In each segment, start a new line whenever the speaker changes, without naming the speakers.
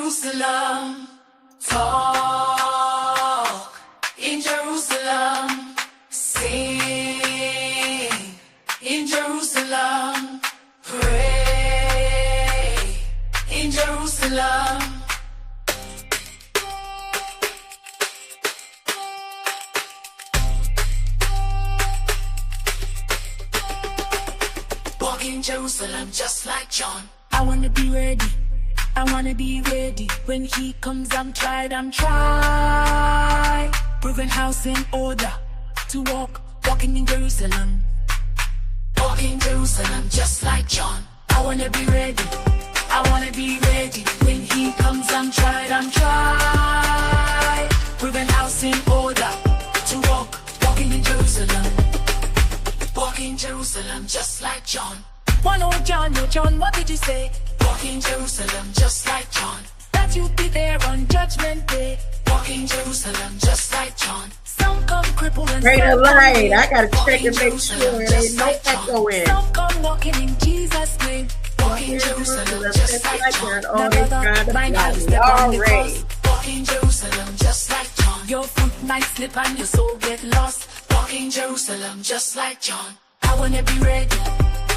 Jerusalem, talk in Jerusalem, sing in Jerusalem, pray in Jerusalem. Walk in Jerusalem just like John. I wanna be ready. I wanna be ready when he comes. I'm tried. Proving house in order to walking in Jerusalem. Walk in Jerusalem just like John. I wanna be ready. I wanna be ready when he comes. I'm tried. Proving house in order to walking in Jerusalem. Walk in Jerusalem just like John. Oh John, what did you say? Walk in Jerusalem just like John. That you'd be there on Judgment Day. Walk in Jerusalem just like John. Some come crippled and
Greater light. I gotta check and make sure there's no echo in.
Some come walking in Jesus' name. Walk in Jerusalem just like John. Never the blind eye step on the cross. Walk in Jerusalem just like John. Your foot might slip and your soul get lost. Walk in Jerusalem just like John. I wanna be ready.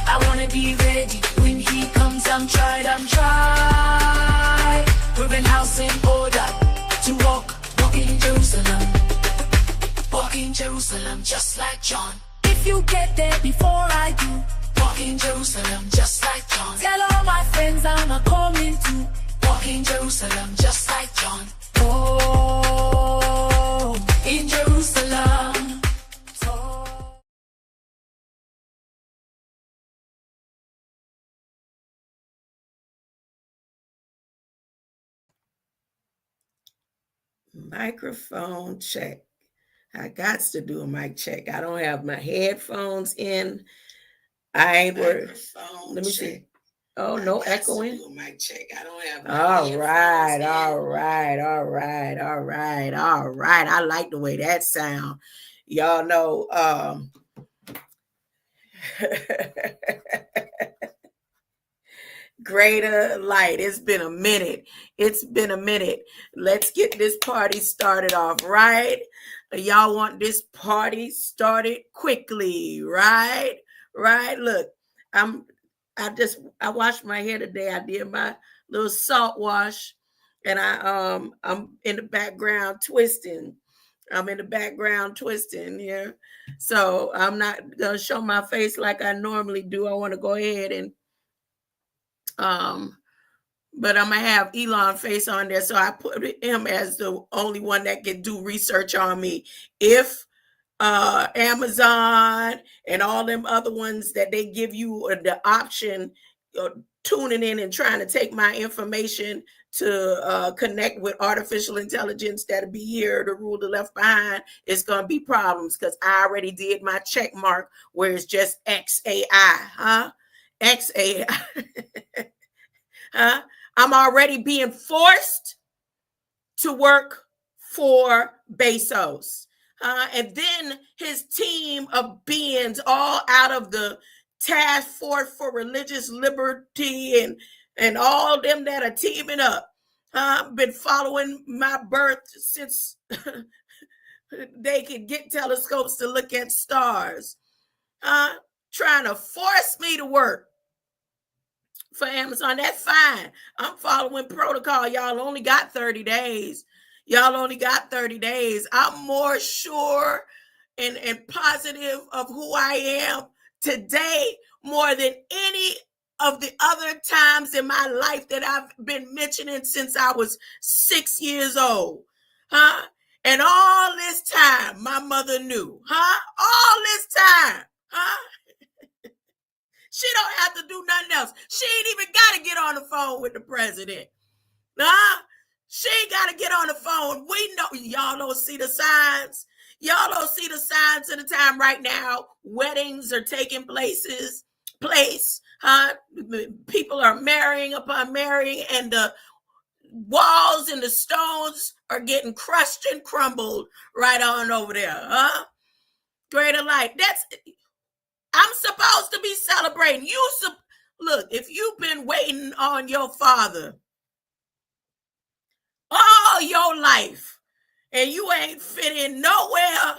I wanna be ready when he comes. I'm tried. Proving house in order to walk in Jerusalem. Walk in Jerusalem just like John. If you get there before I do, walk in Jerusalem just like John. Tell all my friends I'm a coming to. Walk in Jerusalem just like John. Oh, in Jerusalem.
Microphone check. I got to do a mic check. I don't have my headphones in. I ain't worried. Let me see. Oh, no echoing. Mic check. I don't have my all right. I like the way that sound. Y'all know greater light. It's been a minute. Let's get this party started off, right? Y'all want this party started quickly, right? Look, I washed my hair today. I did my little salt wash, and I'm in the background twisting. Yeah. So I'm not gonna show my face like I normally do. I want to go ahead and but I'm gonna have Elon face on there, so I put him as the only one that can do research on me. If Amazon and all them other ones that they give you the option tuning in and trying to take my information to connect with artificial intelligence that'll be here to rule the left behind, it's gonna be problems, because I already did my check mark where it's just XAI, XAI. I'm already being forced to work for Bezos. And then his team of beings, all out of the Task Force for Religious Liberty and all them that are teaming up, been following my birth since they could get telescopes to look at stars, trying to force me to work for Amazon. That's fine. I'm following protocol. Y'all only got 30 days. I'm more sure and positive of who I am today more than any of the other times in my life that I've been mentioning since I was 6 years old. And all this time, my mother knew. All this time. She don't have to do nothing else. She ain't even got to get on the phone with the president. She ain't got to get on the phone. We know y'all don't see the signs. Y'all don't see the signs of the time right now. Weddings are taking place. People are marrying upon marrying, and the walls and the stones are getting crushed and crumbled right on over there. Greater light. I'm supposed to be celebrating. Look, if you've been waiting on your father all your life and you ain't fit in nowhere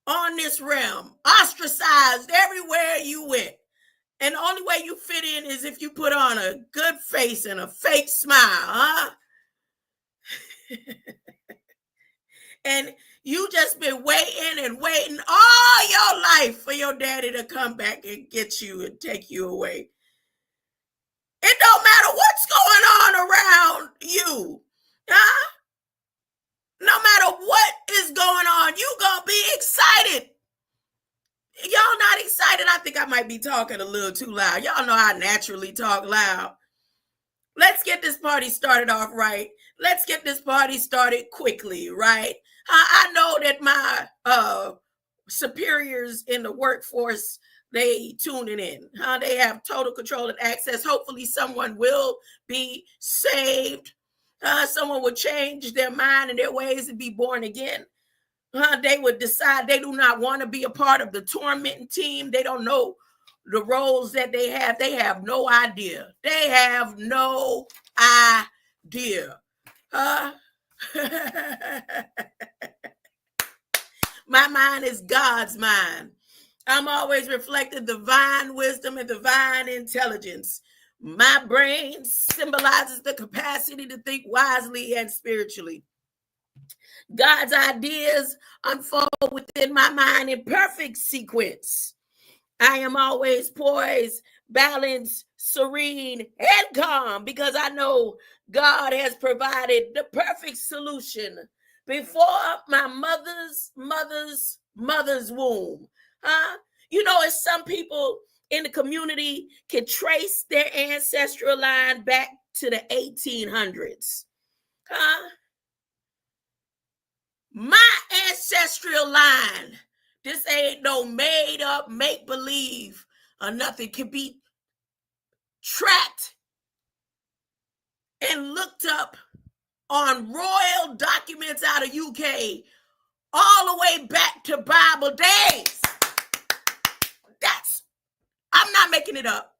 on this realm, ostracized everywhere you went. And the only way you fit in is if you put on a good face and a fake smile, huh? And you just been waiting and waiting all your life for your daddy to come back and get you and take you away. It don't matter what's going on around you, huh? No matter what is going on, you gonna be excited. Y'all not excited? I think I might be talking a little too loud. Y'all know I naturally talk loud. Let's get this party started off right. Let's get this party started quickly, right? I know that my superiors in the workforce, they tuning in. They have total control and access. Hopefully someone will be saved. Someone will change their mind and their ways and be born again. They would decide they do not want to be a part of the tormenting team. They don't know the roles that they have. They have no idea. They have no idea. My mind is God's mind. I'm always reflecting divine wisdom and divine intelligence. My brain symbolizes the capacity to think wisely and spiritually. God's ideas unfold within my mind in perfect sequence. I am always poised, balanced, serene, and calm because I know God has provided the perfect solution before my mother's womb. You know, as some people in the community can trace their ancestral line back to the 1800s. My ancestral line, this ain't no made up, make believe or nothing, can be tracked and looked up on royal documents out of UK all the way back to Bible days. I'm not making it up.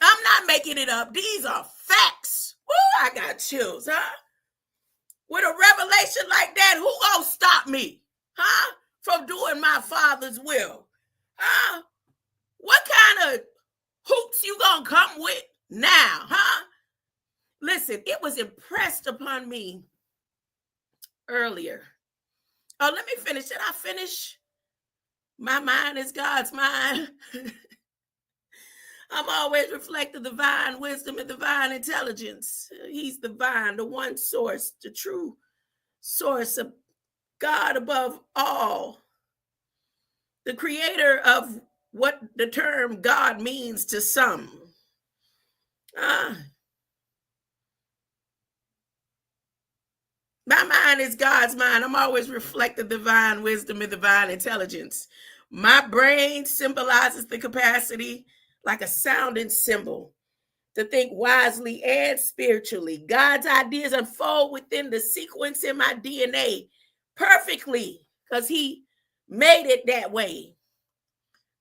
I'm not making it up. These are facts. Woo, I got chills, huh? With a revelation like that, who gonna stop me, from doing my Father's will? What kind of hoops you gonna come with now, Listen, it was impressed upon me earlier. Oh, let me finish. Did I finish? My mind is God's mind. I'm always reflecting divine wisdom and divine intelligence. He's divine, the one source, the true source of God above all. The creator of what the term God means to some. My mind is God's mind. I'm always reflecting divine wisdom and divine intelligence. My brain symbolizes the capacity, like a sounding cymbal, to think wisely and spiritually. God's ideas unfold within the sequence in my DNA perfectly because he made it that way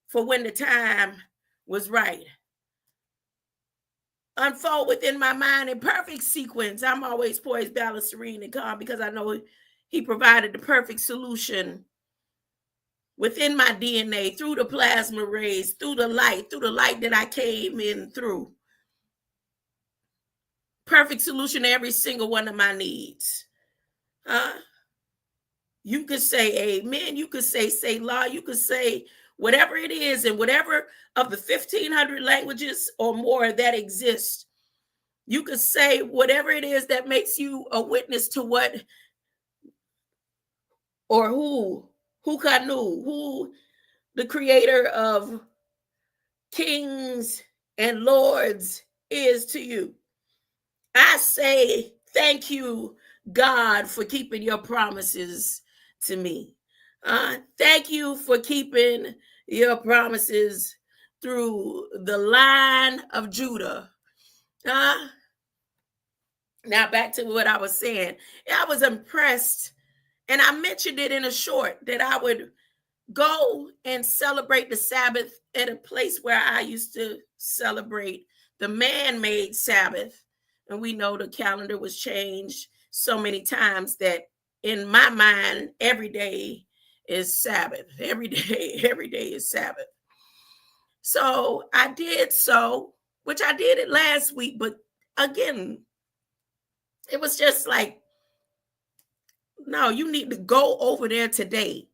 for when the time was right. Unfold within my mind in perfect sequence. I'm always poised, balanced, serene, and calm because I know he provided the perfect solution within my DNA, through the plasma rays, through the light that I came in through. Perfect solution to every single one of my needs. You could say amen. You could say Selah. You could say whatever it is in whatever of the 1,500 languages or more that exist. You could say whatever it is that makes you a witness to what or who Kanu, who the creator of kings and lords is to you. I say thank you, God, for keeping your promises to me. Thank you for keeping your promises through the line of Judah. Now back to what I was saying. I was impressed, and I mentioned it in a short that I would go and celebrate the Sabbath at a place where I used to celebrate the man-made Sabbath, And we know the calendar was changed so many times that in my mind, every day is Sabbath. Every day is Sabbath. So I did so, which I did it last week, but again, it was just like, no, you need to go over there today.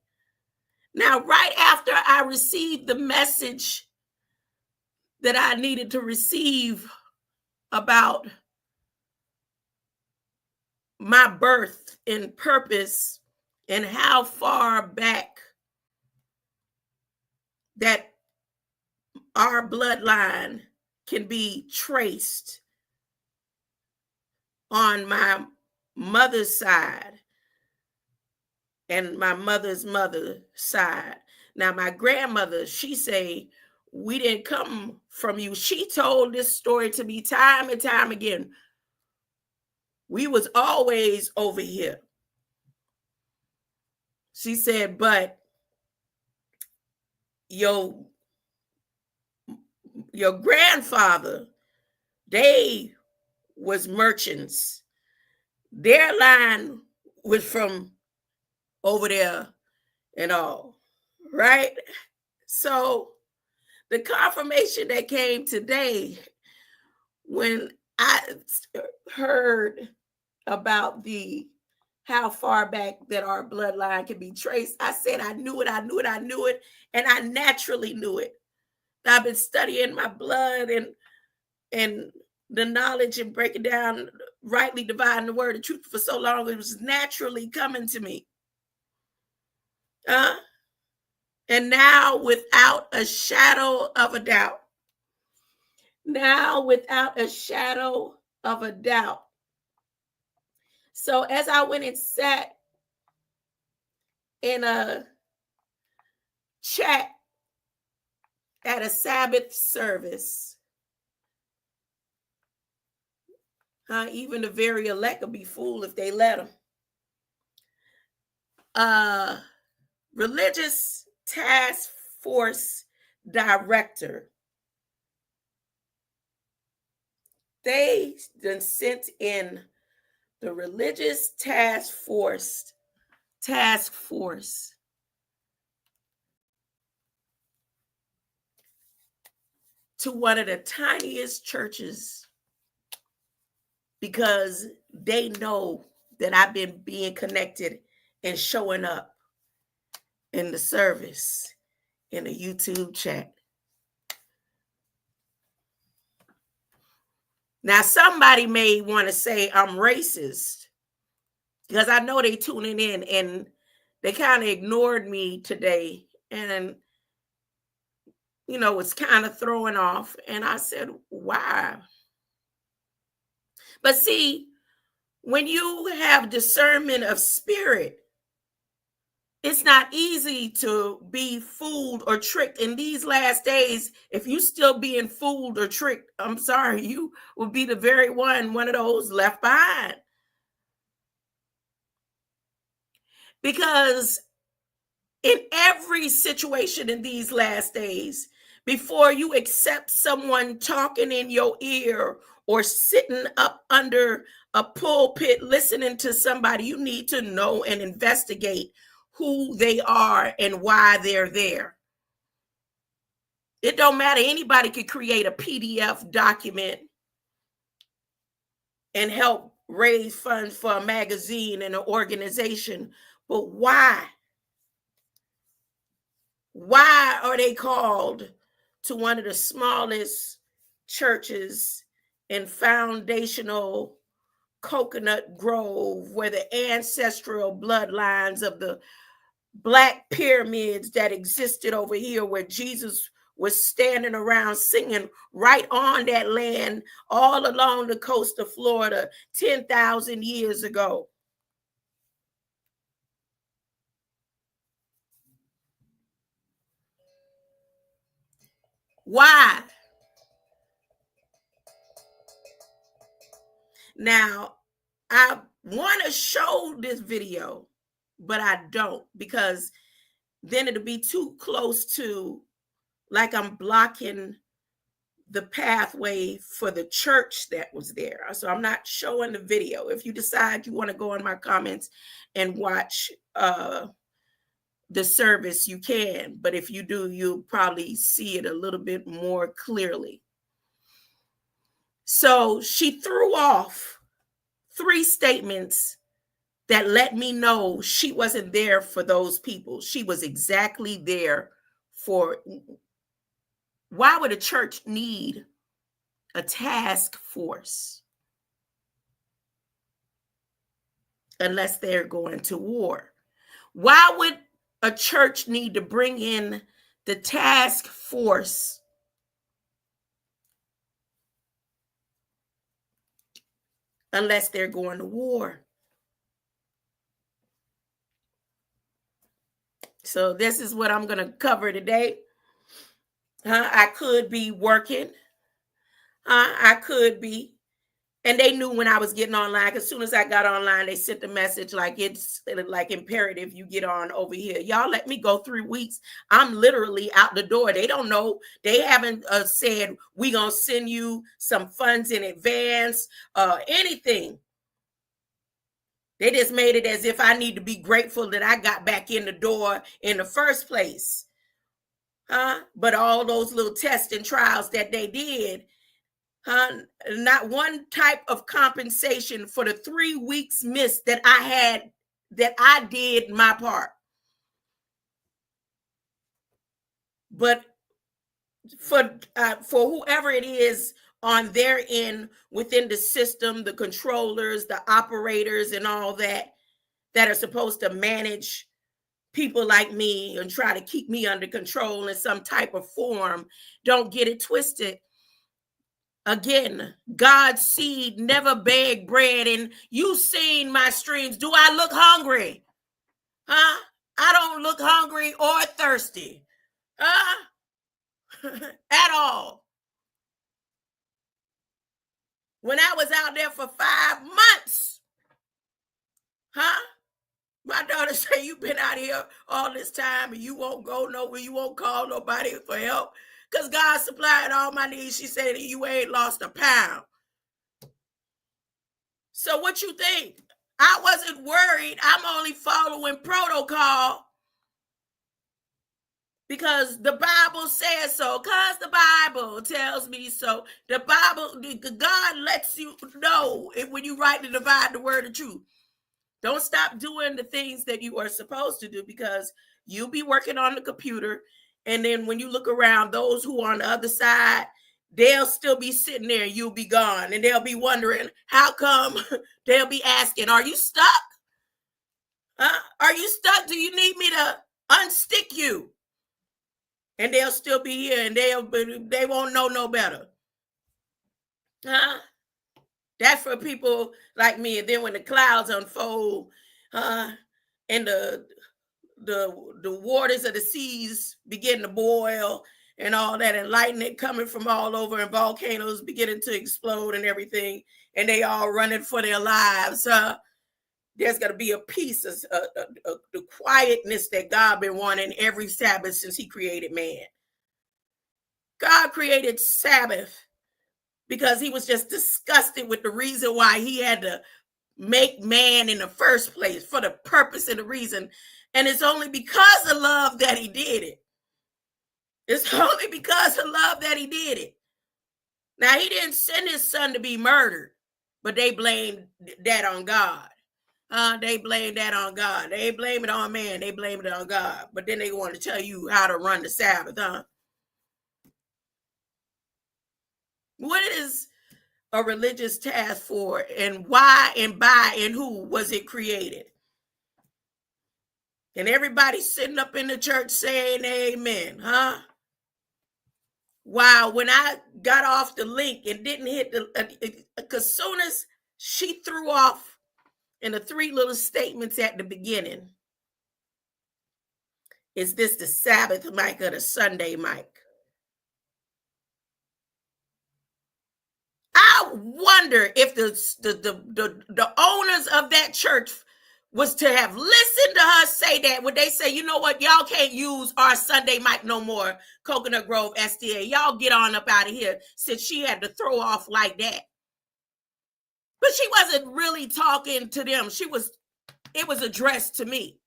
Now, right after I received the message that I needed to receive about my birth and purpose and how far back that our bloodline can be traced on my mother's side and my mother's mother's side. Now, my grandmother, she say, we didn't come from you. She told this story to me time and time again. We was always over here. She said, but your grandfather, they was merchants. Their line was from over there and all, right? So the confirmation that came today when I heard about how far back that our bloodline can be traced, I said I knew it, and I naturally knew it. I've been studying my blood and the knowledge and breaking down, rightly dividing the word of truth for so long, it was naturally coming to me. And now, without a shadow of a doubt, so as I went and sat in a chat at a Sabbath service, even the very elect will be fooled if they let them. Religious task force director, they then sent in the religious task force to one of the tiniest churches because they know that I've been being connected and showing up in the service in a YouTube chat. Now, somebody may want to say I'm racist because I know they tuning in and they kind of ignored me today and, it's kind of throwing off. And I said, why? But see, when you have discernment of spirit, it's not easy to be fooled or tricked in these last days. If you still being fooled or tricked, I'm sorry, you will be the very one of those left behind. Because in every situation in these last days, before you accept someone talking in your ear or sitting up under a pulpit listening to somebody, you need to know and investigate who they are and why they're there. It don't matter. Anybody could create a PDF document and help raise funds for a magazine and an organization. But why? Why are they called to one of the smallest churches in foundational Coconut Grove, where the ancestral bloodlines of the Black pyramids that existed over here, where Jesus was standing around singing right on that land all along the coast of Florida 10,000 years ago? Why? Now, I want to show this video, but I don't, because then it'll be too close to like I'm blocking the pathway for the church that was there. So I'm not showing the video. If you decide you want to go in my comments and watch the service, you can. But if you do, you'll probably see it a little bit more clearly. So she threw off 3 statements that let me know she wasn't there for those people. She was exactly there for. Why would a church need a task force unless they're going to war? Why would a church need to bring in the task force unless they're going to war? So this is what I'm going to cover today. I could be working. I could be. And they knew when I was getting online. As soon as I got online, they sent a message like it's like imperative you get on over here. Y'all let me go 3 weeks. I'm literally out the door. They don't know. They haven't said we gonna send you some funds in advance, anything. They just made it as if I need to be grateful that I got back in the door in the first place. But all those little tests and trials that they did, not one type of compensation for the 3 weeks missed that I had, that I did my part. But for whoever it is on their end within the system, the controllers, the operators, and all that are supposed to manage people like me and try to keep me under control in some type of form, don't get it twisted. Again, God's seed never beg bread. And you seen my streams. Do I look hungry? I don't look hungry or thirsty. At all. When I was out there for 5 months, my daughter said, you've been out here all this time and you won't go nowhere. You won't call nobody for help. Because God supplied all my needs. She said, you ain't lost a pound. So what you think? I wasn't worried. I'm only following protocol because the Bible says so. Because the Bible tells me so. The Bible, God lets you know when you rightly divide the word of truth. Don't stop doing the things that you are supposed to do, because you'll be working on the computer. And then when you look around, those who are on the other side, they'll still be sitting there and you'll be gone. And they'll be wondering, how come? They'll be asking, are you stuck? Are you stuck? Do you need me to unstick you? And they'll still be here and they won't know no better. That's for people like me. And then when the clouds unfold, and the waters of the seas begin to boil and all that, and lightning coming from all over, and volcanoes beginning to explode and everything, and they all running for their lives, there's going to be a peace, the quietness that God been wanting every Sabbath since he created man. God created Sabbath because he was just disgusted with the reason why he had to make man in the first place, for the purpose and the reason. And it's only because of love that he did it. It's only because of love that he did it. Now, he didn't send his son to be murdered, but they blamed that on God. They blame that on God. They blame it on man. They blame it on God. But then they want to tell you how to run the Sabbath, What is a religious task for, and why and by and who was it created? And everybody sitting up in the church saying amen, Wow, when I got off the link and didn't hit as soon as she threw off in the 3 little statements at the beginning, is this the Sabbath mic or the Sunday mic? I wonder if the owners of that church was to have listened to her say that when they say, you know what, y'all can't use our Sunday mic no more, Coconut Grove SDA. Y'all get on up out of here, since she had to throw off like that. But she wasn't really talking to them. It was addressed to me.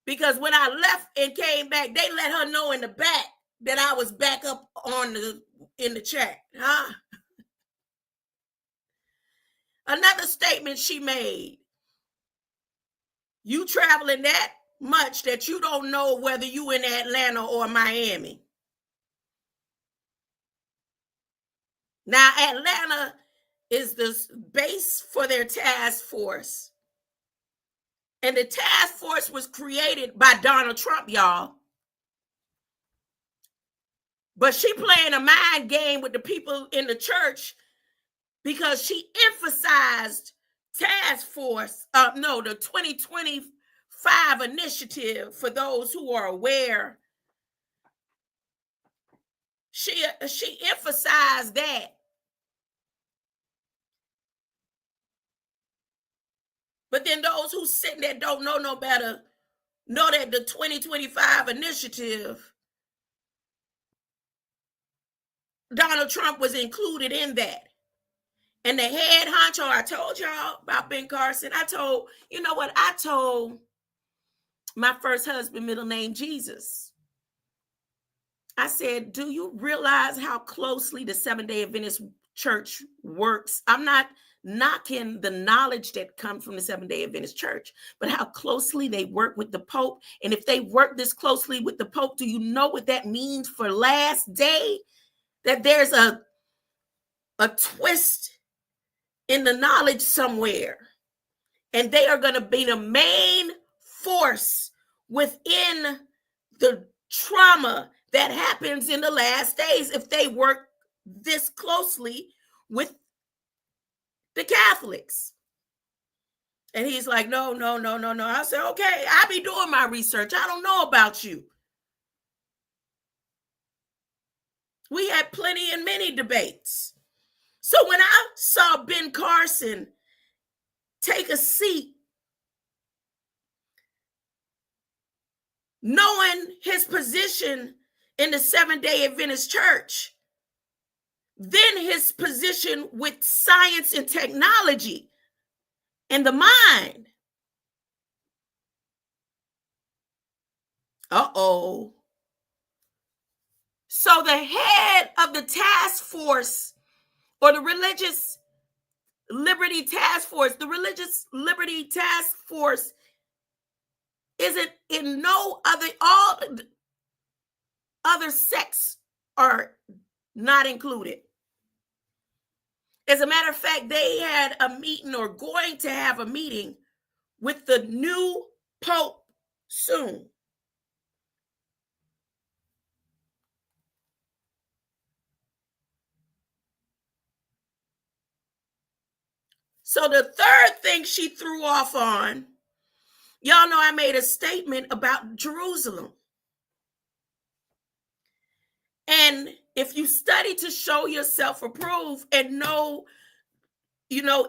Because when I left and came back, they let her know in the back that I was back up in the chat. Huh? Another statement she made. You traveling that much that you don't know whether you in Atlanta or Miami. Now, Atlanta is the base for their task force. And the task force was created by Donald Trump, y'all. But she playing a mind game with the people in the church because she emphasized task force, the 2025 initiative. For those who are aware, she emphasized that. But then those who sitting there don't know no better know that the 2025 initiative, Donald Trump was included in that. And the head honcho, I told y'all about Ben Carson. I told my first husband, middle name Jesus. I said, do you realize how closely the Seventh-day Adventist Church works? I'm not knocking the knowledge that comes from the Seventh-day Adventist Church, but how closely they work with the Pope. And if they work this closely with the Pope, do you know what that means for last day? That there's a twist in the knowledge somewhere. And they are going to be the main force within the trauma that happens in the last days if they work this closely with the Catholics. And he's like, no. I said, okay, I be doing my research. I don't know about you. We had plenty and many debates. So when I saw Ben Carson take a seat, knowing his position in the Seventh-day Adventist Church, then his position with science and technology and the mind. So the head of the task force, or the Religious Liberty Task Force, isn't in no other, all other sects are not included. As a matter of fact, they had a meeting, or going to have a meeting, with the new Pope soon. So the third thing she threw off on, y'all know I made a statement about Jerusalem. And if you study to show yourself approved and know,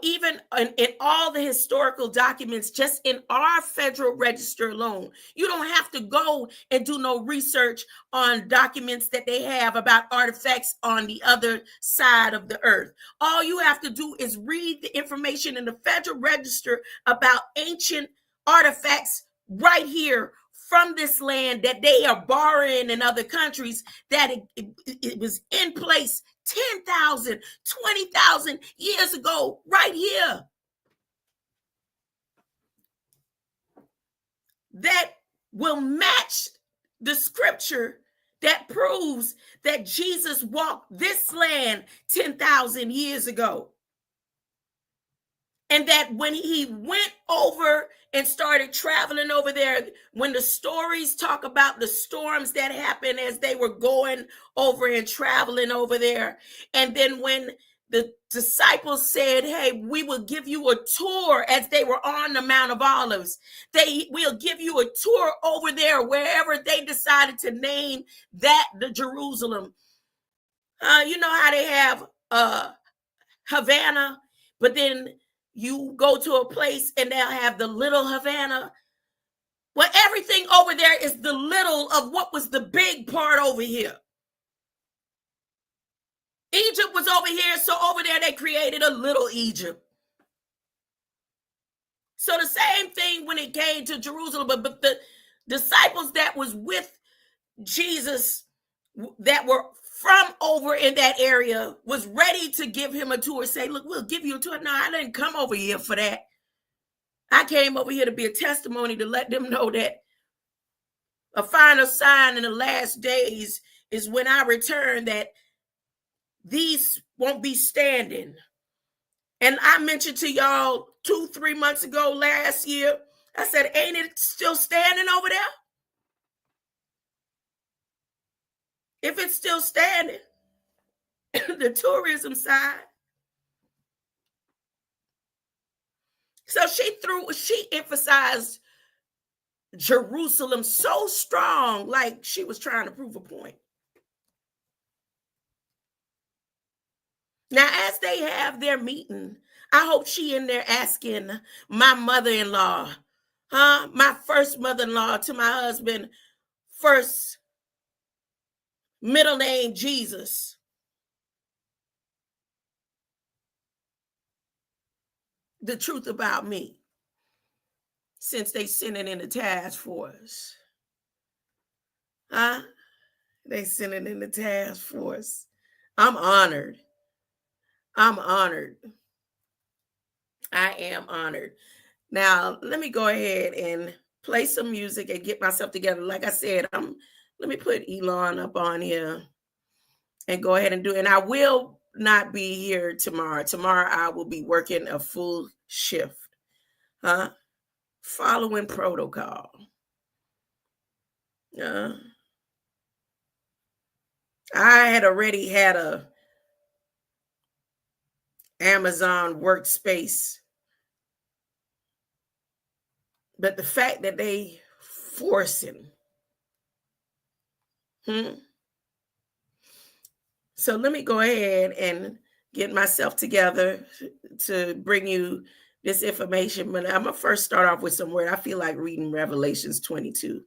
even in all the historical documents, just in our Federal Register alone, you don't have to go and do no research on documents that they have about artifacts on the other side of the earth. All you have to do is read the information in the Federal Register about ancient artifacts right here from this land that they are borrowing in other countries, that it was in place 10,000, 20,000 years ago, right here. That will match the scripture that proves that Jesus walked this land 10,000 years ago. And that when he went over and started traveling over there, when the stories talk about the storms that happened as they were going over and traveling over there, and then when the disciples said, hey, we will give you a tour as they were on the Mount of Olives. We'll give you a tour over there, wherever they decided to name that the Jerusalem. You know how they have Havana, but then you go to a place and they'll have the little Havana. Well, everything over there is the little of what was the big part over here. Egypt was over here, so over there they created a little Egypt. So the same thing when it came to Jerusalem, but the disciples that was with Jesus that were from over in that area was ready to give him a tour, say, look, we'll give you a tour. No, I didn't come over here for that. I came over here to be a testimony to let them know that a final sign in the last days is when I return, that these won't be standing. And I mentioned to y'all 2-3 months ago last year, I said, ain't it still standing over there? If it's still standing, the tourism side. So she emphasized Jerusalem so strong, like she was trying to prove a point. Now, as they have their meeting, I hope she in there asking my mother-in-law, my first mother-in-law to my husband, first middle name Jesus. The truth about me, since they sending in the task force. They sending in the task force. I'm honored. I'm honored. I am honored. Now, let me go ahead and play some music and get myself together. Like I said, let me put Elon up on here and go ahead and do it. And I will not be here tomorrow. Tomorrow, I will be working a full shift, following protocol. I had already had a Amazon workspace, but the fact that they forcing, So let me go ahead and get myself together to bring you this information. But I'm going to first start off with some word. I feel like reading Revelations 22.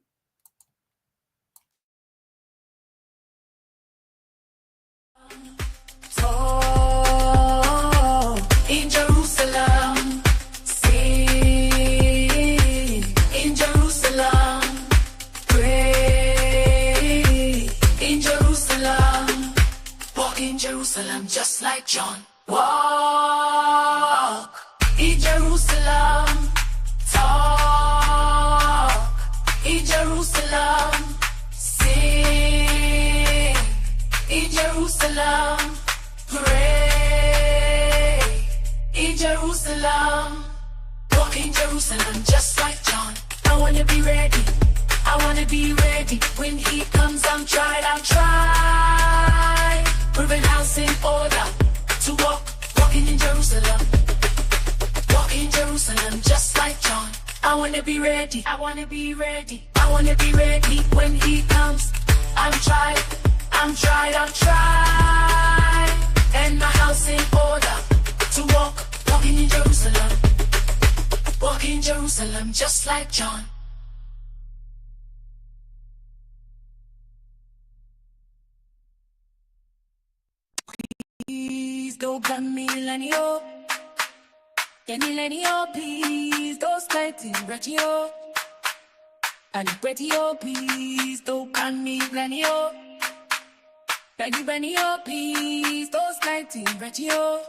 In Jerusalem, sing. In Jerusalem, pray. In Jerusalem, walk in Jerusalem just like John. Walk in Jerusalem, talk in Jerusalem, sing in Jerusalem, pray in Jerusalem, walk in Jerusalem just like John. I wanna be ready, I wanna be ready. When he comes, I'm tried. Proving house in order to walking in Jerusalem, walk in Jerusalem just like John. I wanna be ready, I wanna be ready, I wanna be ready. When he comes, I'm tried. And my house in order to walking in Jerusalem, walk in Jerusalem just like John. Please don't come millennial. Yeah, millennial, please don't split in retio. And retio, please don't come millennial. Benio, please don't split in retio.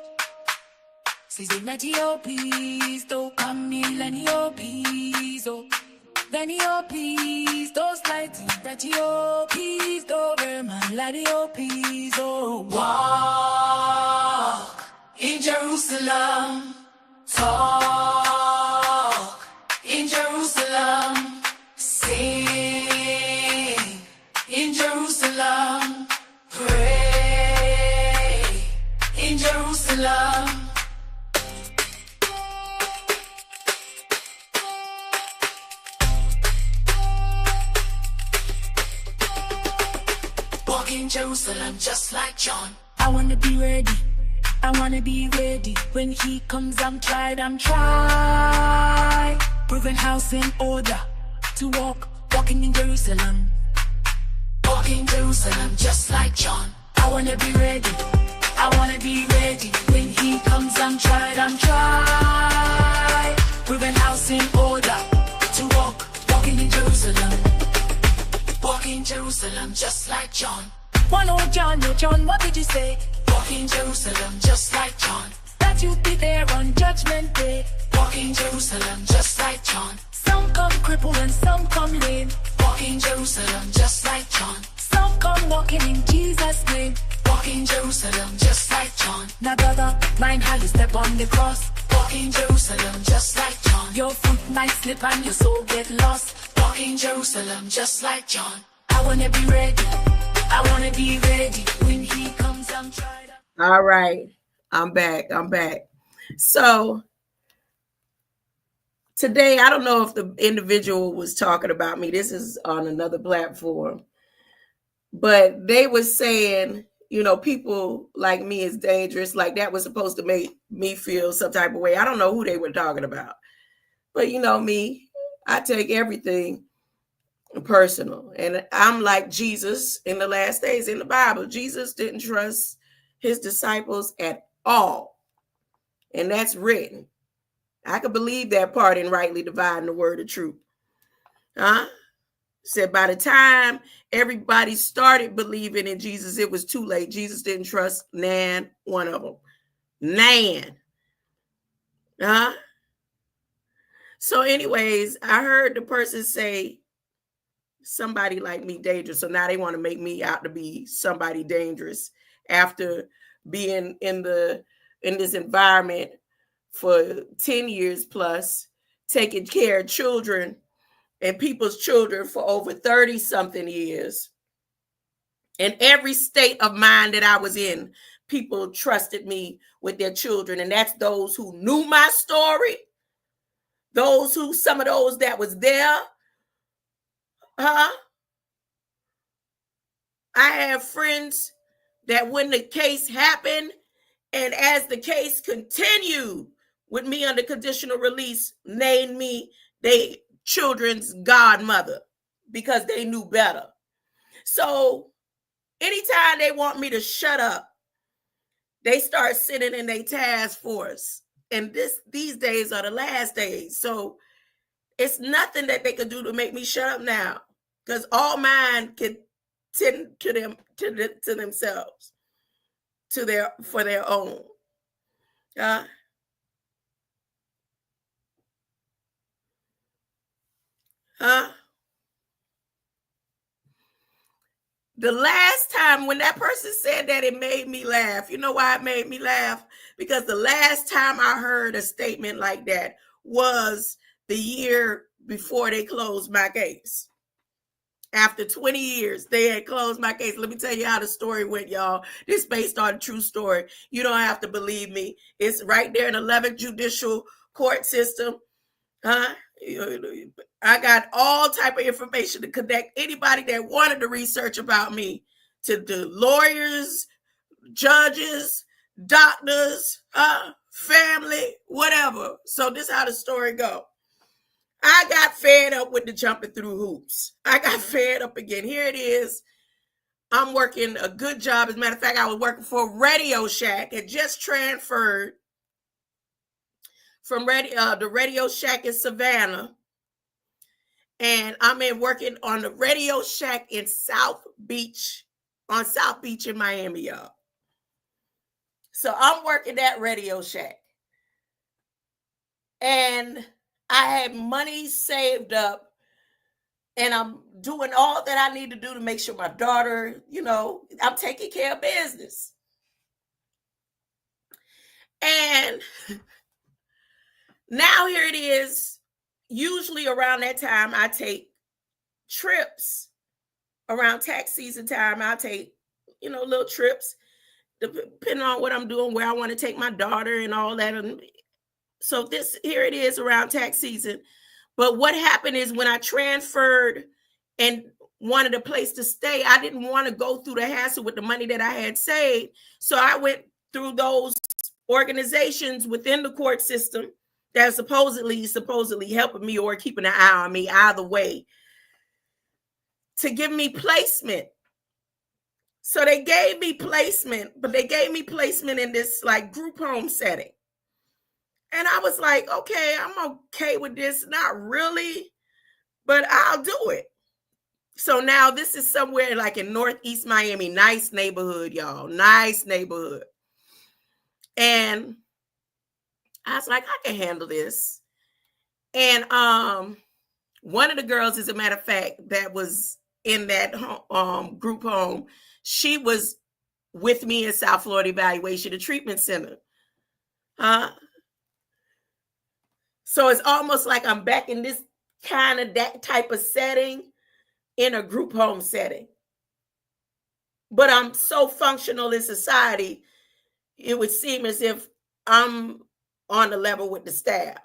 Says the retio, please don't come millennial, please. Oh, Benio, please don't split in retio. Please don't wear my ladio, please. Oh, walk in Jerusalem, talk in Jerusalem, sing in Jerusalem, pray in Jerusalem. Walk in Jerusalem just like John. I wanna be ready, I wanna be ready when he comes. I'm tried, proving house in order to walking in Jerusalem. Walking Jerusalem just like John. I wanna be ready. I wanna be ready when he comes. I'm tried, proving house in order to walking in Jerusalem. Walking Jerusalem just like John. One oh John, what did you say? Walking Jerusalem just like John. That you'd be there on Judgment Day. Walking Jerusalem just like John. Some come crippled and some come lame. Walking Jerusalem just like John. Some come walking in Jesus' name. Walking Jerusalem just like John. Now brother, mind how you step on the cross. Walking Jerusalem just like John. Your foot might slip and your soul get lost. Walking Jerusalem just like John. I wanna be ready. I wanna be ready when he comes. I'm tried.
All right, I'm back. So today, I don't know if the individual was talking about me. This is on another platform, but they were saying, people like me is dangerous. Like that was supposed to make me feel some type of way. I don't know who they were talking about, but me, I take everything personal. And I'm like Jesus in the last days in the Bible. Jesus didn't trust his disciples at all. And that's written. I could believe that part in rightly dividing the word of truth. Said by the time everybody started believing in Jesus, it was too late. Jesus didn't trust one of them. So anyways, I heard the person say somebody like me dangerous. So now they want to make me out to be somebody dangerous after being in this environment for 10 years plus, taking care of children and people's children for over 30 something years. In every state of mind that I was in, people trusted me with their children. And that's those who knew my story. Some of those that was there. I have friends that when the case happened and as the case continued with me under conditional release, named me they children's godmother because they knew better. So anytime they want me to shut up, they start sitting in their task force. And these days are the last days. So it's nothing that they could do to make me shut up now, because all mine can tend to them to themselves, for their own. The last time when that person said that, it made me laugh. You know why it made me laugh? Because the last time I heard a statement like that was the year before they closed my case. After 20 years, they had closed my case. Let me tell you how the story went, y'all. This is based on a true story. You don't have to believe me. It's right there in the 11th Judicial Court system. I got all type of information to connect anybody that wanted to research about me to the lawyers, judges, doctors, family, whatever. So this is how the story go. I got fed up with the jumping through hoops. I got fed up again. Here it is. I'm working a good job. As a matter of fact, I was working for Radio Shack. It just transferred from the Radio Shack in Savannah. And I'm working on the Radio Shack in South Beach in Miami, y'all. So I'm working at Radio Shack. And I had money saved up, and I'm doing all that I need to do to make sure my daughter, I'm taking care of business. And now here it is. Usually around that time, I take trips. Around tax season time, I'll take, little trips, depending on what I'm doing, where I want to take my daughter and all that. So here it is around tax season. But what happened is when I transferred and wanted a place to stay, I didn't want to go through the hassle with the money that I had saved. So I went through those organizations within the court system that are supposedly helping me or keeping an eye on me, either way, to give me placement. So they gave me placement, but they gave me placement in this like group home setting. And I was like, okay, I'm okay with this. Not really, but I'll do it. So now this is somewhere like in Northeast Miami, nice neighborhood, y'all, nice neighborhood. And I was like, I can handle this. And one of the girls, as a matter of fact, that was in that group home, she was with me in South Florida Evaluation and Treatment Center. So it's almost like I'm back in this kind of that type of setting in a group home setting. But I'm so functional in society, it would seem as if I'm on the level with the staff.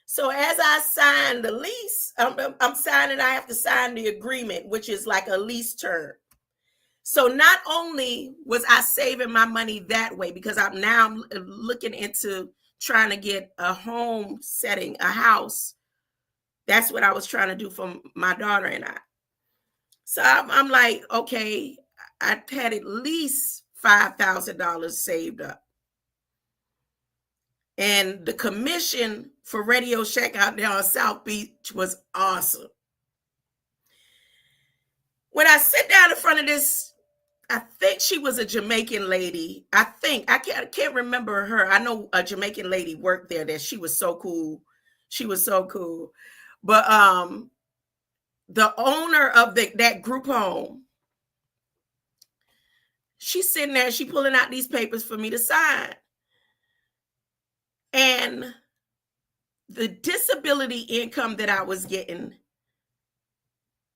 So as I signed the lease, I'm signing, I have to sign the agreement, which is like a lease term. So not only was I saving my money that way, because I'm looking into trying to get a home setting, a house. That's what I was trying to do for my daughter and I. So I'm like, okay, I had at least $5,000 saved up. And the commission for Radio Shack out there on South Beach was awesome. When I sit down in front of this, I think she was a Jamaican lady. I can't remember her. I know a Jamaican lady worked there that she was so cool. She was so cool. But the owner of that group home, she's sitting there, she pulling out these papers for me to sign. And the disability income that I was getting,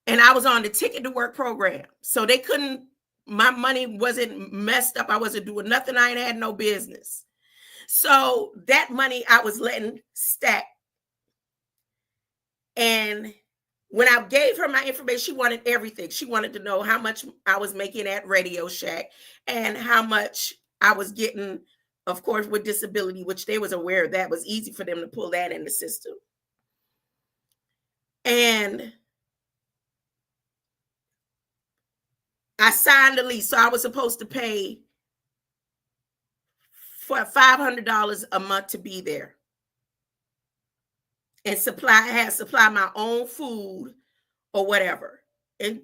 and I was on the Ticket to Work program. So they couldn't, my money wasn't messed up. I wasn't doing nothing. I ain't had no business. So that money I was letting stack. And when I gave her my information, she wanted everything. She wanted to know how much I was making at Radio Shack and how much I was getting, of course, with disability, which they was aware of. That was easy for them to pull that in the system. And I signed the lease. So I was supposed to pay for $500 a month to be there. And supply my own food or whatever. And,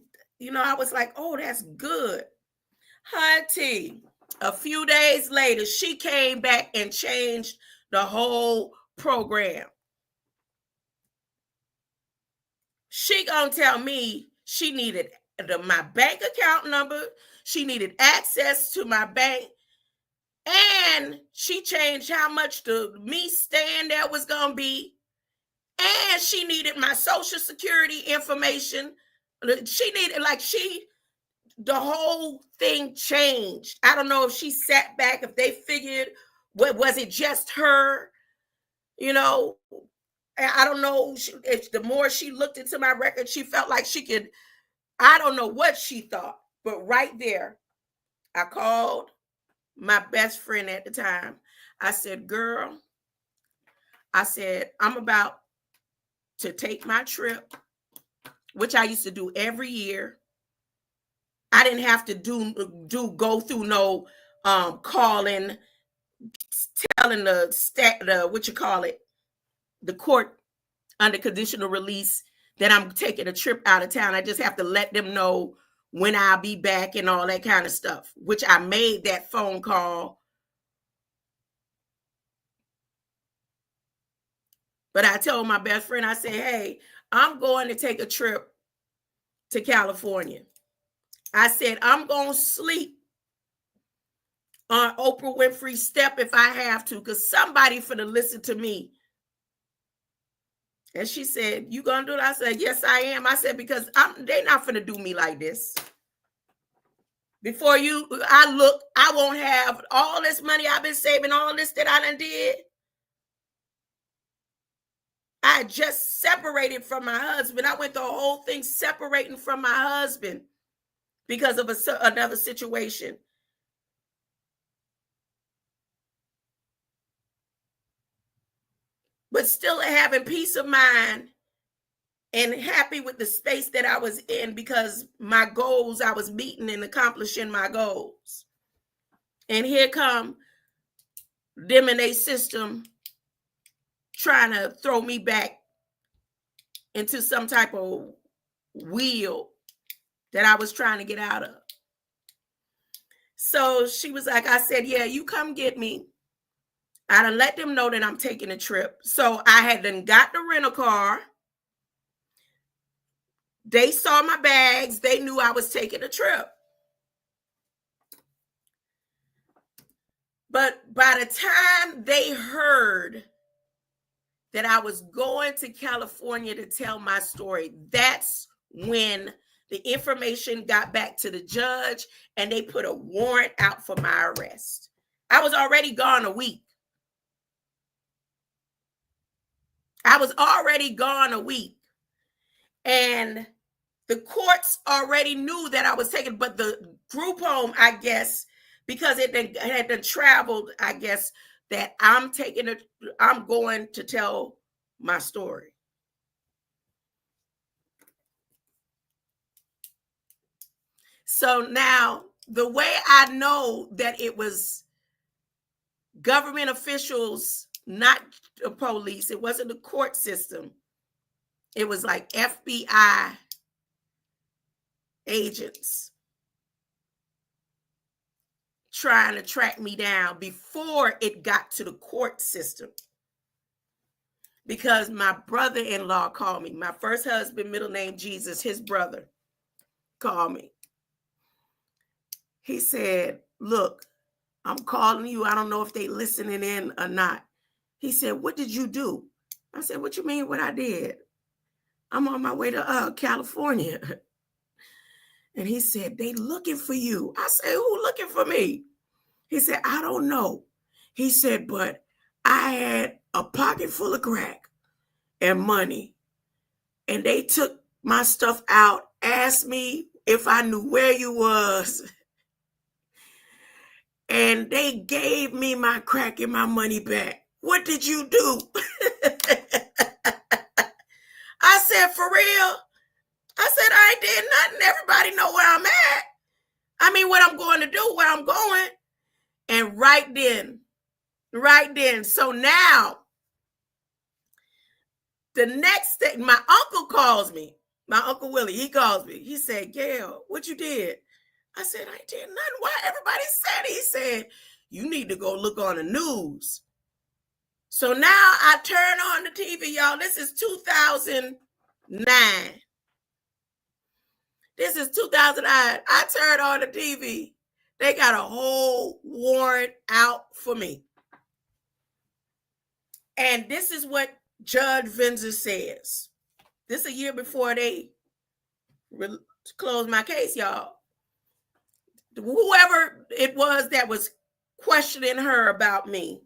I was like, oh, that's good. Hunty, a few days later, she came back and changed the whole program. She gonna tell me she needed my bank account number. She needed access to my bank. And she changed how much me staying there was gonna be. And she needed my social security information. She needed, the whole thing changed. I don't know if she sat back, if they figured, was it just her? I don't know. If the more she looked into my record, she felt like she could, I don't know what she thought. But right there, I called my best friend at the time. I said, girl, I'm about to take my trip, which I used to do every year. I didn't have to go through no calling, telling the court under conditional release that I'm taking a trip out of town. I just have to let them know when I'll be back and all that kind of stuff, which I made that phone call. But I told my best friend, I said, hey, I'm going to take a trip to California. I said, I'm going to sleep on Oprah Winfrey's step if I have to, because somebody finna listen to me. And she said, you going to do it? I said, yes, I am. I said, because they not finna do me like this. Before I won't have all this money I've been saving, all this that I done did. I just separated from my husband. I went the whole thing separating from my husband because of another situation. but still having peace of mind and happy with the space that I was in, because my goals, I was meeting and accomplishing my goals. And here come them and their system trying to throw me back into some type of wheel that I was trying to get out of. So she was like, I said, yeah, you come get me. I done let them know that I'm taking a trip. So I had done got the rental car. They saw my bags. They knew I was taking a trip. But by the time they heard that I was going to California to tell my story, that's when the information got back to the judge and they put a warrant out for my arrest. I was already gone a week. And the courts already knew that I was taking, but the group home, I guess, because it had been traveled, I guess, that I'm going to tell my story. So now the way I know that it was government officials, not the police, it wasn't the court system. It was like FBI agents trying to track me down before it got to the court system. Because my brother-in-law called me. My first husband, middle name Jesus, his brother called me. He said, look, I'm calling you. I don't know if they listening in or not. He said, what did you do? I said, what you mean what I did? I'm on my way to California. And he said, they looking for you. I said, who looking for me? He said, I don't know. He said, but I had a pocket full of crack and money. And they took my stuff out, asked me if I knew where you was. And they gave me my crack and my money back. What did you do? I said, for real? I said, I ain't did nothing. Everybody know where I'm at. I mean, what I'm going to do, where I'm going. And right then. So now, the next day, my uncle calls me. My Uncle Willie, he calls me. He said, Gail, what you did? I said, I did nothing. Why everybody said it? He said, you need to go look on the news. So now I turn on the TV, y'all. This is 2009. This is 2009. I turned on the TV. They got a whole warrant out for me. And this is what Judge Venza says. This is a year before they closed my case, y'all. Whoever it was that was questioning her about me,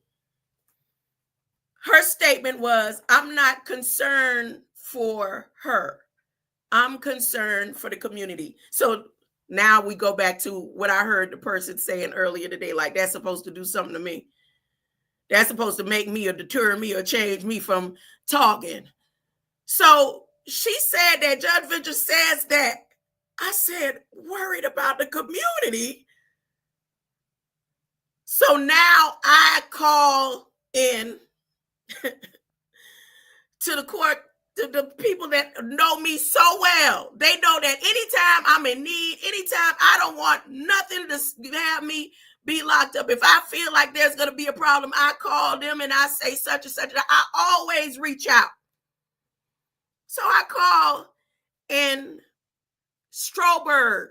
her statement was, I'm not concerned for her. I'm concerned for the community. So now we go back to what I heard the person saying earlier today, like that's supposed to do something to me. That's supposed to make me or deter me or change me from talking. So she said that Judge Venture says that. I said, worried about the community. So now I call in to the court, to the people that know me so well. They know that anytime I'm in need, anytime I don't want nothing to have me be locked up. If I feel like there's going to be a problem, I call them and I say such and such. I always reach out. So I call, and Stroberg,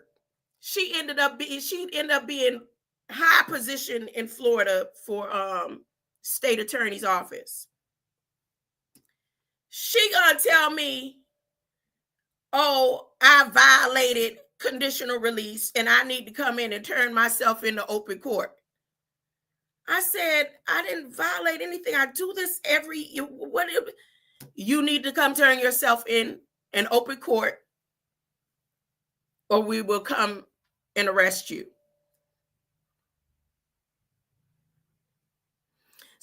she ended up being high position in Florida for state attorney's office. She gonna tell me, oh, I violated conditional release and I need to come in and turn myself into open court. I said, I didn't violate anything. I do this you need to come turn yourself in an open court or we will come and arrest you.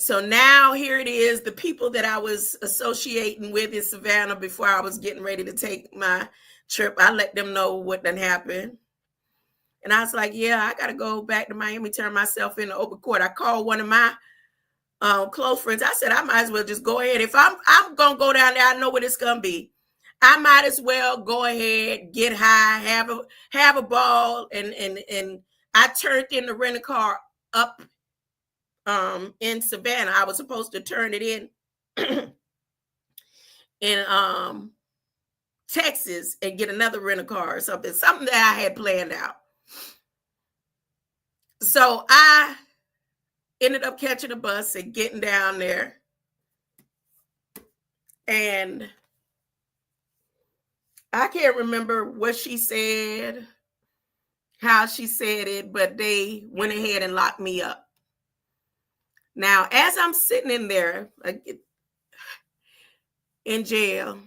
So now here it is, the people that I was associating with in Savannah before I was getting ready to take my trip, I let them know what done happened. And I was like, yeah, I got to go back to Miami, turn myself into open court. I called one of my close friends. I said, I might as well just go ahead. If I'm going to go down there, I know what it's going to be. I might as well go ahead, get high, have a ball. And I turned in the rental car up in Savannah. I was supposed to turn it in in Texas and get another rental car or something that I had planned out. So I ended up catching a bus and getting down there. And I can't remember what she said, how she said it, but they went ahead and locked me up. Now, as I'm sitting in there in jail,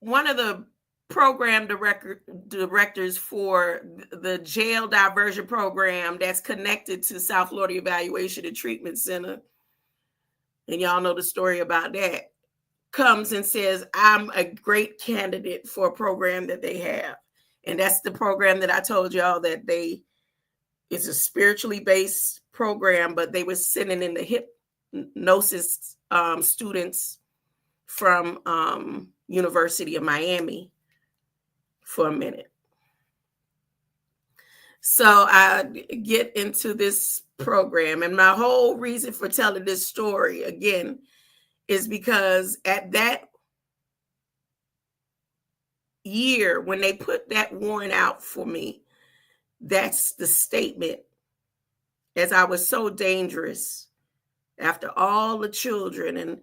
one of the program directors for the jail diversion program that's connected to South Florida Evaluation and Treatment Center, and y'all know the story about that, comes and says, I'm a great candidate for a program that they have. And that's the program that I told y'all that it's a spiritually based program, but they were sending in the hypnosis students from University of Miami for a minute. So I get into this program, and my whole reason for telling this story again is because at that year, when they put that warrant out for me, that's the statement, as I was so dangerous after all the children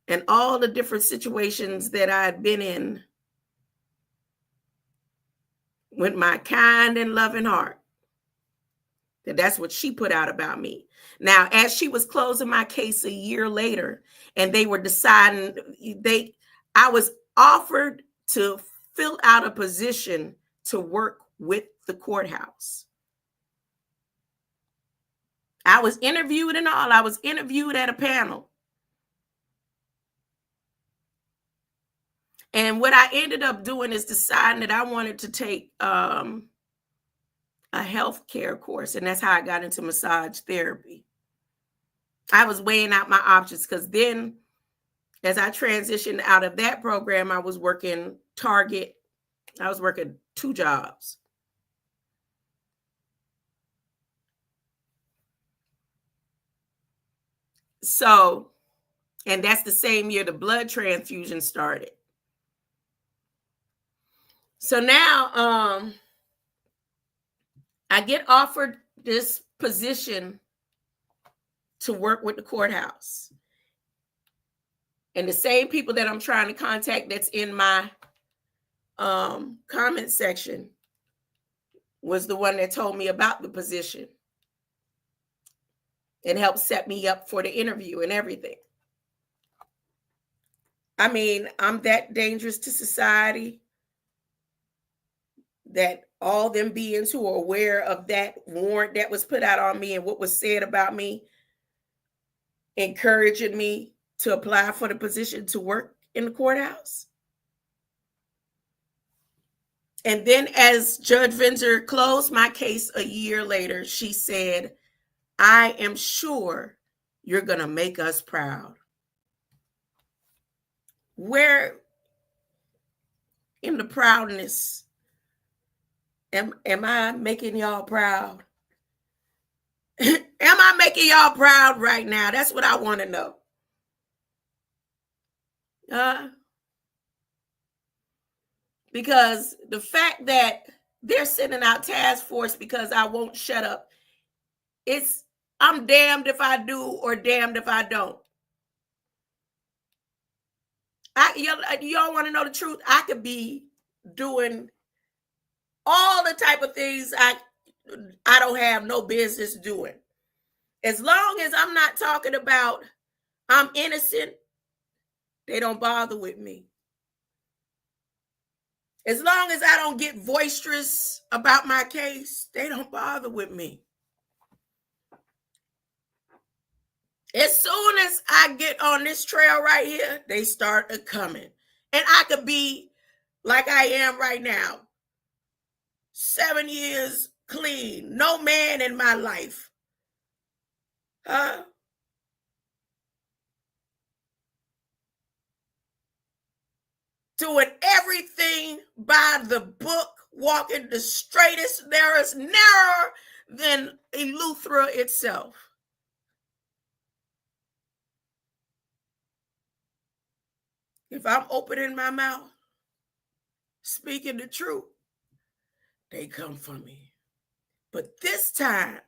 and all the different situations that I had been in with my kind and loving heart. That's what she put out about me. Now, as she was closing my case a year later, and they were deciding, I was offered to fill out a position to work with the courthouse. I was interviewed and all. I was interviewed at a panel. And what I ended up doing is deciding that I wanted to take a healthcare course, and that's how I got into massage therapy. I was weighing out my options because then, as I transitioned out of that program, I was working Target. I was working 2 jobs. So, and that's the same year the blood transfusion started. So now I get offered this position to work with the courthouse. And the same people that I'm trying to contact that's in my comment section was the one that told me about the position and helped set me up for the interview and everything. I mean, I'm that dangerous to society that all them beings who are aware of that warrant that was put out on me and what was said about me, encouraging me to apply for the position to work in the courthouse. And then as Judge Vinzer closed my case a year later, she said, I am sure you're going to make us proud. Where in the proudness am I making y'all proud? Am I making y'all proud right now? That's what I want to know. Because the fact that they're sending out task force because I won't shut up, I'm damned if I do or damned if I don't. Y'all want to know the truth? I could be doing all the type of things I don't have no business doing. As long as I'm not talking about I'm innocent, they don't bother with me. As long as I don't get boisterous about my case, they don't bother with me. As soon as I get on this trail right here, they start coming. And I could be like I am right now, 7 years clean, no man in my life. Doing everything by the book, walking the straightest, narrowest, narrower than Eleuthera itself. If I'm opening my mouth, speaking the truth, they come for me. But this time,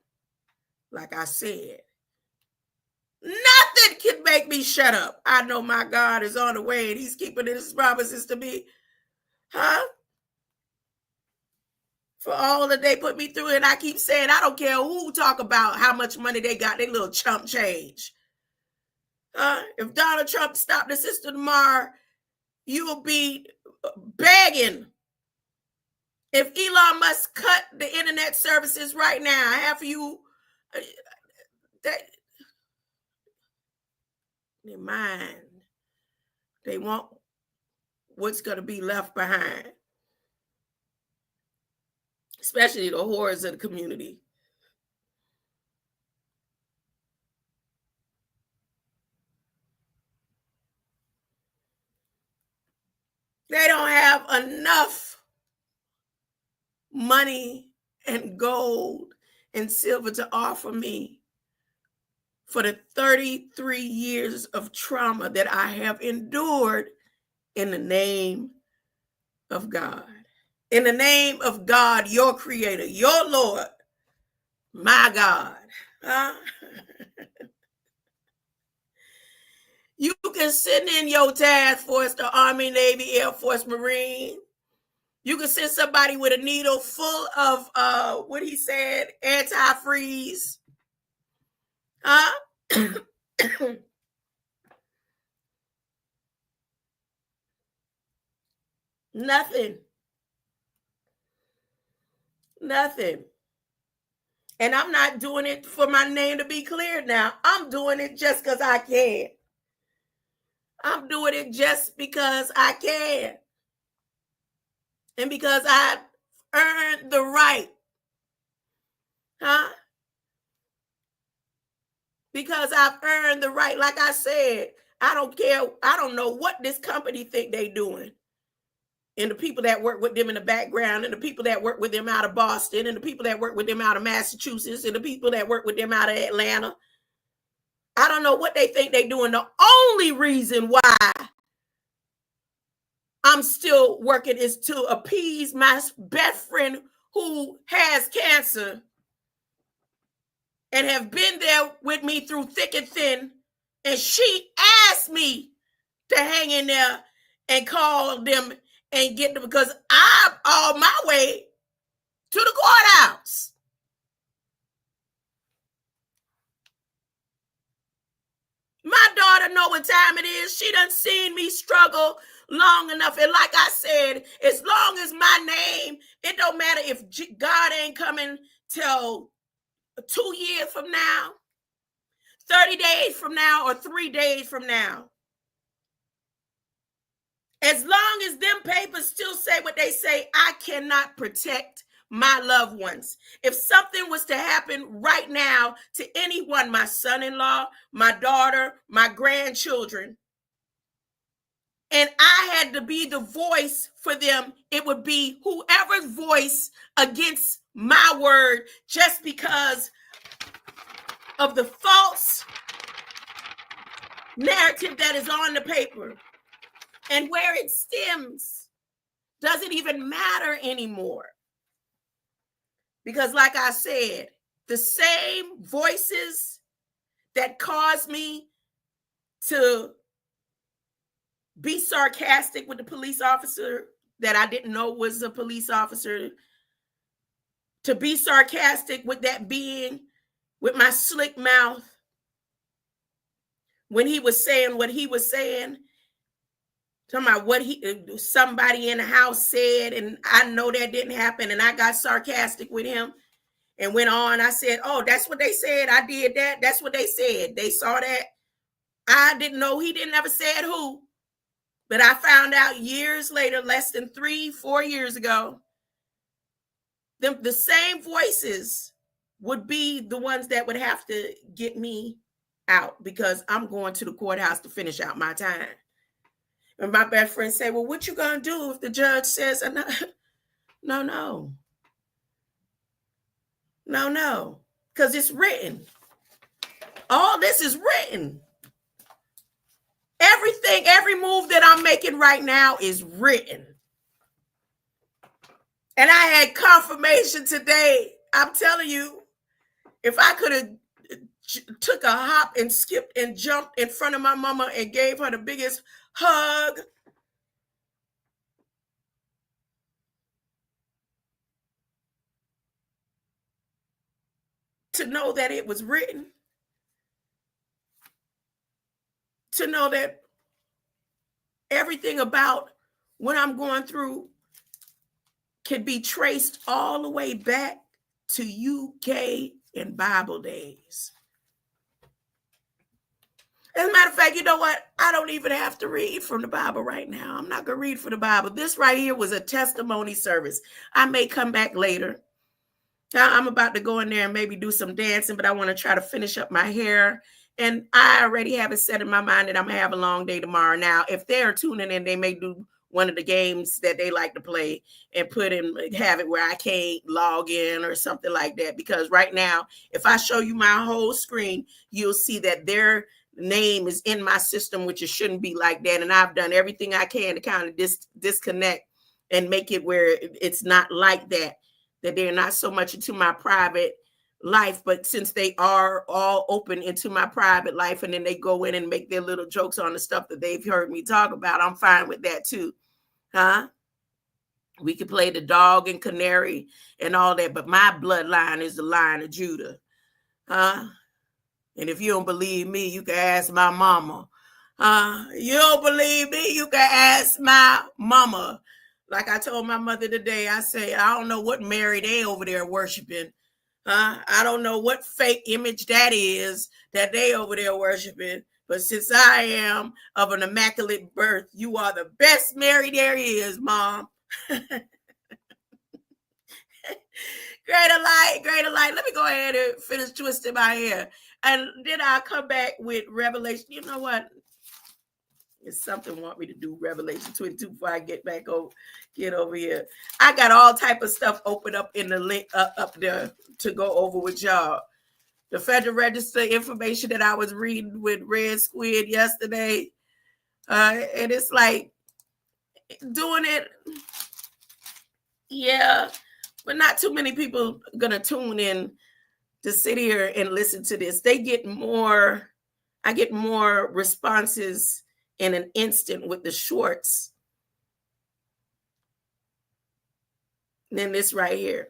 like I said, nothing can make me shut up. I know my God is on the way and he's keeping his promises to me. For all that they put me through, and I keep saying, I don't care who talk about how much money they got, they little chump change. If Donald Trump stopped the system tomorrow, you will be begging. If Elon Musk cut the internet services right now, half of you, their mind, they want what's going to be left behind, especially the horrors of the community. They don't have enough money and gold and silver to offer me for the 33 years of trauma that I have endured in the name of God. In the name of God, your creator, your Lord, my God. You can send in your task force, the Army, Navy, Air Force, Marine. You can send somebody with a needle full of, what he said, antifreeze. Nothing. And I'm not doing it for my name to be cleared now. I'm doing it just because I can. I'm doing it just because I can. And because I earned the right. Because I've earned the right. Like I said, I don't care. I don't know what this company think they doing. And the people that work with them in the background, and the people that work with them out of Boston, and the people that work with them out of Massachusetts, and the people that work with them out of Atlanta. I don't know what they think they're doing. The only reason why I'm still working is to appease my best friend who has cancer and have been there with me through thick and thin. And she asked me to hang in there and call them and get them, because I'm on my way to the courthouse. My daughter know what time it is. She done seen me struggle long enough. And like I said, as long as my name, it don't matter if God ain't coming till 2 years from now, 30 days from now, or 3 days from now. As long as them papers still say what they say, I cannot protect my loved ones. If something was to happen right now to anyone, my son-in-law, my daughter, my grandchildren, and I had to be the voice for them, it would be whoever's voice against my word, just because of the false narrative that is on the paper. And where it stems doesn't even matter anymore. Because like I said, the same voices that caused me to be sarcastic with the police officer that I didn't know was a police officer, to be sarcastic with that being with my slick mouth when he was saying what he was saying, Talking about what somebody in the house said, and I know that didn't happen, and I got sarcastic with him and went on. I said, oh, that's what they said. I did that. That's what they said. They saw that. I didn't know. He didn't ever said who. But I found out years later, less than 3-4 years ago, the same voices would be the ones that would have to get me out, because I'm going to the courthouse to finish out my time. And my best friend said, well, what you going to do if the judge says, no, because it's written. All this is written. Everything, every move that I'm making right now is written. And I had confirmation today. I'm telling you, if I could have took a hop and skipped and jumped in front of my mama and gave her the biggest hug, to know that it was written, to know that everything about what I'm going through can be traced all the way back to UK and Bible days. As a matter of fact, you know what? I don't even have to read from the Bible right now. I'm not going to read from the Bible. This right here was a testimony service. I may come back later. Now, I'm about to go in there and maybe do some dancing, but I want to try to finish up my hair. And I already have it set in my mind that I'm going to have a long day tomorrow. Now, if they're tuning in, they may do one of the games that they like to play and have it where I can't log in or something like that. Because right now, if I show you my whole screen, you'll see that their name is in my system, which it shouldn't be like that. And I've done everything I can to kind of disconnect and make it where it's not like that they're not so much into my private life. But since they are all open into my private life, and then they go in and make their little jokes on the stuff that they've heard me talk about, I'm fine with that too. We could play the dog and canary and all that, but my bloodline is the line of Judah. And if you don't believe me, you can ask my mama. You don't believe me, you can ask my mama. Like I told my mother today, I say, I don't know what Mary they over there worshiping. I don't know what fake image that is that they over there worshiping. But since I am of an immaculate birth, you are the best Mary there is, Mom. Greater light, greater light. Let me go ahead and finish twisting my hair. And then I'll come back with Revelation. You know what? It's something want me to do Revelation 22 before I get over here. I got all type of stuff open up in the link up there to go over with y'all. The Federal Register information that I was reading with Red Squid yesterday. And it's like doing it. Yeah, but not too many people are going to tune in to sit here and listen to this. I get more responses in an instant with the shorts than this right here.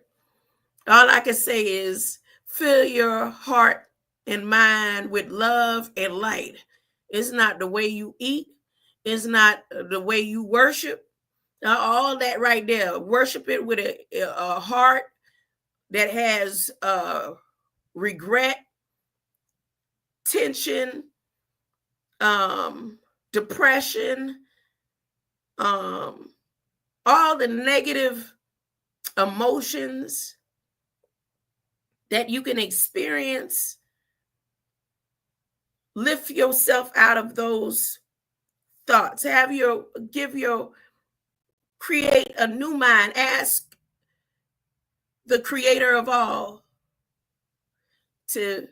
All I can say is fill your heart and mind with love and light. It's not the way you eat. It's not the way you worship. All that right there. Worship it with a heart that has regret, tension, depression, all the negative emotions that you can experience. Lift yourself out of those thoughts. Create a new mind. Ask the creator of all to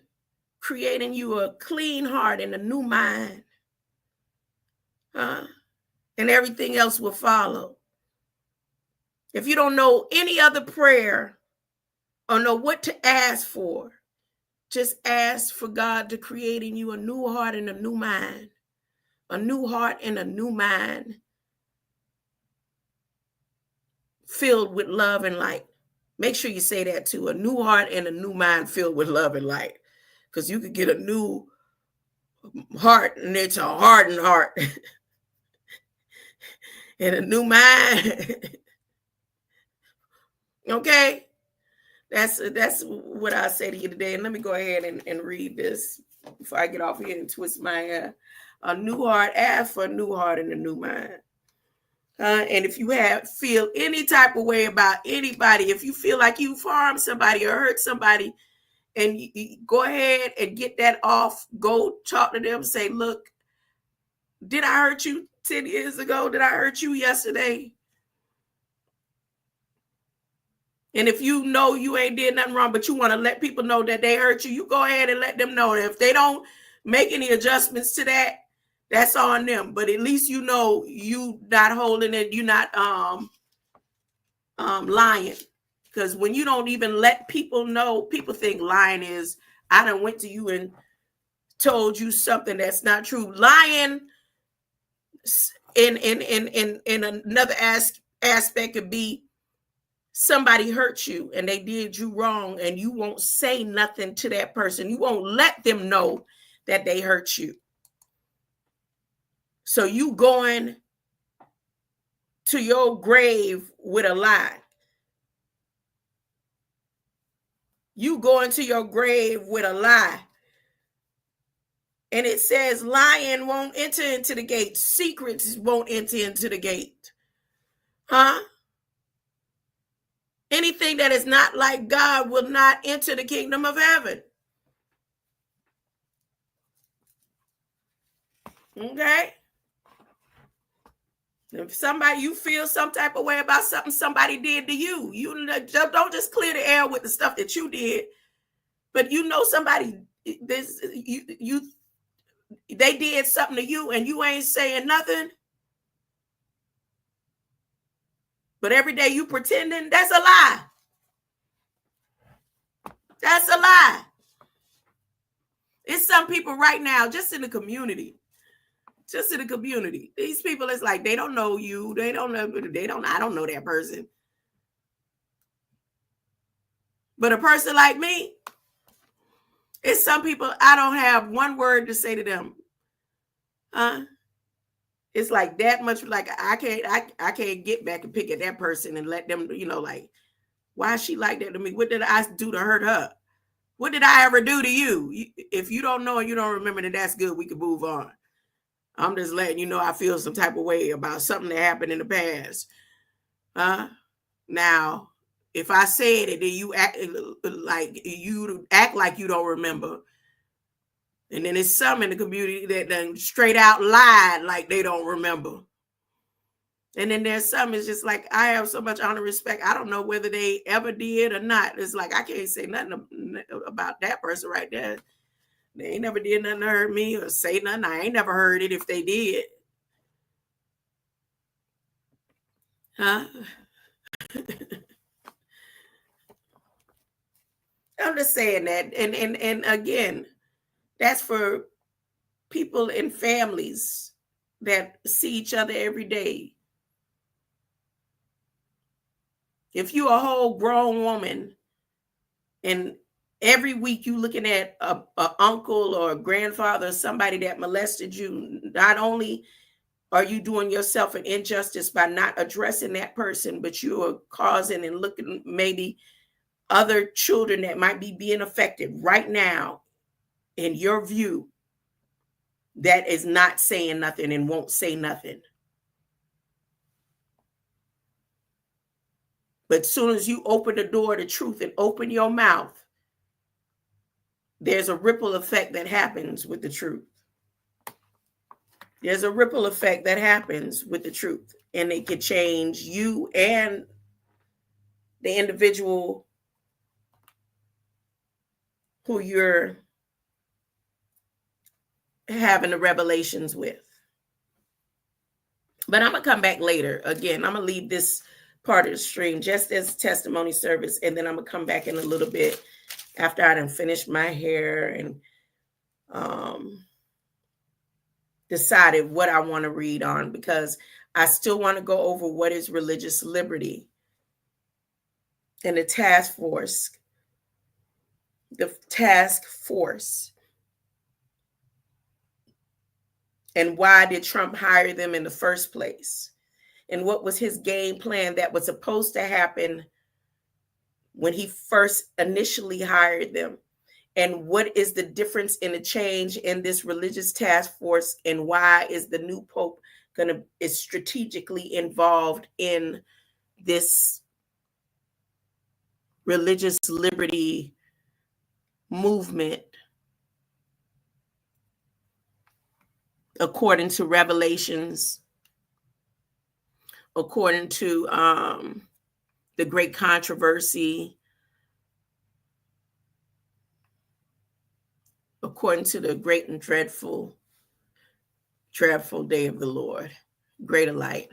create in you a clean heart and a new mind. And everything else will follow. If you don't know any other prayer or know what to ask for, just ask for God to create in you a new heart and a new mind. A new heart and a new mind filled with love and light. Make sure you say that too. A new heart and a new mind filled with love and light. Because you could get a new heart and it's a hardened heart. and a new mind. Okay, that's what I say to you today. And let me go ahead and read this before I get off here and twist my hair. A new heart, ask for a new heart and a new mind. And if you feel any type of way about anybody, if you feel like you've harmed somebody or hurt somebody, and you go ahead and get that off, go talk to them, say, look, did I hurt you 10 years ago? Did I hurt you yesterday? And if you know you ain't did nothing wrong, but you want to let people know that they hurt you, you go ahead and let them know. If they don't make any adjustments to that, that's on them. But at least you know you not holding it, you not lying. Because when you don't even let people know, people think lying is, I done went to you and told you something that's not true. Lying in another aspect could be somebody hurt you and they did you wrong, and you won't say nothing to that person. You won't let them know that they hurt you. So you going to your grave with a lie. You going to your grave with a lie. And it says lying won't enter into the gate. Secrets won't enter into the gate. Huh? Anything that is not like God will not enter the kingdom of heaven. Okay? If you feel some type of way about something somebody did to you, you don't just clear the air with the stuff that you did, but you know somebody they did something to you and you ain't saying nothing. But every day you pretending, that's a lie. That's a lie. It's some people right now, just in the community. These people, it's like they don't know you. I don't know that person. But a person like me, it's some people I don't have one word to say to them. It's like that much, like I can't get back and pick at that person and let them, like, why is she like that to me? What did I do to hurt her? What did I ever do to you? If you don't know and you don't remember, then that's good. We can move on. I'm just letting you know I feel some type of way about something that happened in the past. Now, if I said it, then you act like you don't remember. And then there's some in the community that then straight out lied like they don't remember. And then there's some, it's just like, I have so much honor and respect. I don't know whether they ever did or not. It's like, I can't say nothing about that person right there. They ain't never did nothing to hurt me or say nothing. I ain't never heard it if they did. Huh? I'm just saying that. And again, that's for people in families that see each other every day. If you're a whole grown woman and every week you looking at a uncle or a grandfather or somebody that molested you, not only are you doing yourself an injustice by not addressing that person, but you are causing and looking maybe other children that might be being affected right now in your view that is not saying nothing and won't say nothing. But as soon as you open the door to truth and open your mouth, there's a ripple effect that happens with the truth. There's a ripple effect that happens with the truth, and it can change you and the individual who you're having the revelations with. But I'm going to come back later. Again, I'm going to leave this part of the stream just as testimony service, and then I'm going to come back in a little bit after I done finished my hair and decided what I want to read on, because I still want to go over what is religious liberty and the task force. And why did Trump hire them in the first place? and what was his game plan that was supposed to happen when he first initially hired them, and what is the difference in a change in this religious task force, and why is the new pope is strategically involved in this religious liberty movement according to Revelations, according to the great controversy, according to the great and dreadful day of the Lord, greater light.